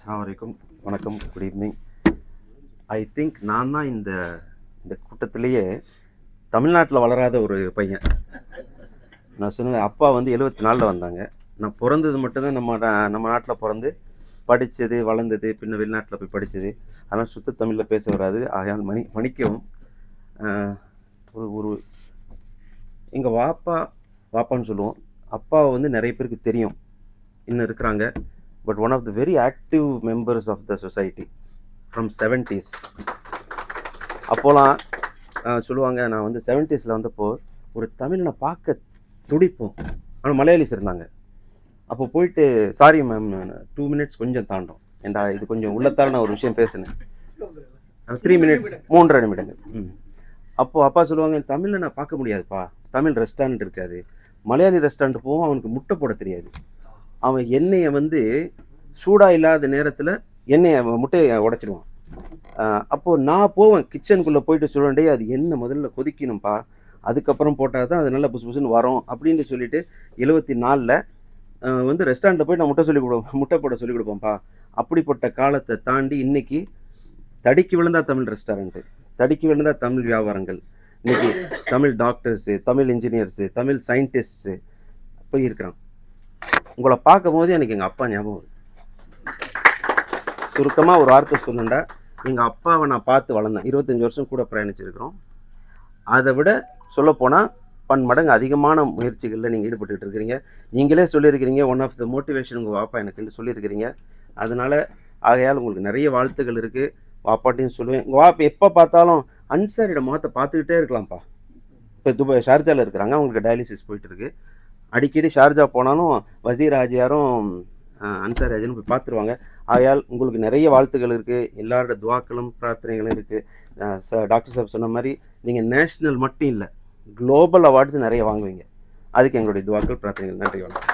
அஸ்ஸலாமு அலைக்கும், வணக்கம், குட் ஈவினிங். ஐ திங்க் நான் தான் இந்த இந்த கூட்டத்திலேயே தமிழ்நாட்டில் வளராத ஒரு பையன். நான் சொன்னது, அப்பா வந்து 74 வந்தாங்க. நான் பிறந்தது மட்டும்தான் நம்ம நாட்டில் பிறந்து படித்தது, வளர்ந்தது, பின்ன வெளிநாட்டில் போய் படித்தது. அதனால் சுத்த தமிழில் பேச வராது. ஆகையால் மன்னிக்கவும். ஒரு ஒரு எங்கள் வாப்பான்னு சொல்லுவோம். அப்பாவை வந்து நிறைய பேருக்கு தெரியும், இன்னும் இருக்கிறாங்க. But one of the very active members of the society from 70s. அப்போலாம் சொல்லுவாங்க, நான் வந்து 70s வந்தப்போ ஒரு தமிழனை பார்க்க துடிப்போம். ஆனால் மலையாளிஸ் இருந்தாங்க. அப்போ போயிட்டு, சாரி மேம், 2 மினிட்ஸ் கொஞ்சம் தாண்டோம் ஏண்டா, இது கொஞ்சம் உள்ளத்தால் நான் ஒரு விஷயம் பேசினேன். 3 மினிட்ஸ் 3.5 நிமிடங்கள். அப்போது அப்பா சொல்லுவாங்க, தமிழில் நான் பார்க்க முடியாதுப்பா, தமிழ் ரெஸ்டாரண்ட் இருக்காது. மலையாளி ரெஸ்டாரண்ட் போவோம், அவனுக்கு முட்டை போட தெரியாது. அவன் எண்ணெயை வந்து சூடாக இல்லாத நேரத்தில் முட்டையை உடைச்சிடுவான். அப்போது நான் போவேன் கிச்சனுக்குள்ளே போயிட்டு சொல்லுவேன்டே, அது எண்ணெய் முதல்ல கொதிக்கணும்ப்பா, அதுக்கப்புறம் போட்டால் தான் அது நல்லா புசு புசுன்னு வரும் அப்படின்னு சொல்லிட்டு 74 வந்து ரெஸ்டாரண்ட்டில் போய் நான் முட்டை போட சொல்லிக் கொடுப்போம்ப்பா. அப்படிப்பட்ட காலத்தை தாண்டி இன்னைக்கு தடிக்கு விழுந்தா தமிழ் ரெஸ்டாரண்ட்டு, தடிக்கு விழுந்தா தமிழ் வியாபாரங்கள். இன்னைக்கு தமிழ் டாக்டர்ஸு, தமிழ் இன்ஜினியர்ஸு, தமிழ் சயின்டிஸ்ட்ஸு போய் இருக்கிறான். உங்களை பார்க்கும் போது எனக்கு எங்கள் அப்பா ஞாபகம் வருது. சுருக்கமாக ஒரு வார்த்தை சொல்லணுண்டா, எங்கள் அப்பாவை நான் பார்த்து வளர்ந்தேன். 25 வருஷம் கூட பிரயாணிச்சிருக்கிறோம். அதை விட சொல்லப்போனால் பன்மடங்கு அதிகமான முயற்சிகளில் நீங்கள் ஈடுபட்டு இருக்கிறீங்க. நீங்களே சொல்லியிருக்கிறீங்க, ஒன் ஆஃப் த மோட்டிவேஷன் உங்கள் வாப்பா எனக்கு சொல்லியிருக்கிறீங்க. அதனால் ஆகையால் உங்களுக்கு நிறைய வாழ்த்துக்கள் இருக்குது. வாப்பாட்டையும் சொல்லுவேன், உங்கள் வாப்பா எப்போ பார்த்தாலும் அன்சாரியோட முகத்தை பார்த்துக்கிட்டே இருக்கலாம்ப்பா. இப்போ துபாய் ஷார்ஜாவில் இருக்கிறாங்க, அவங்களுக்கு டயாலிசிஸ் போயிட்டுருக்கு. அடிக்கடி ஷார்ஜா போனாலும் வசீர் ஆஜியாரும் அன்சாரி ஆஜியாரும் போய் பார்த்துருவாங்க. ஆகையால் உங்களுக்கு நிறைய வாழ்த்துக்கள் இருக்குது, எல்லாரோட துவாக்களும் பிரார்த்தனைகளும் இருக்குது. டாக்டர் சார் சொன்ன மாதிரி நீங்கள் நேஷ்னல் மட்டும் இல்லை, குளோபல் அவார்ட்ஸ் நிறைய வாங்குவீங்க. அதுக்கு எங்களுடைய துவாக்கள் பிரார்த்தனைகள். நன்றி, வணக்கம்.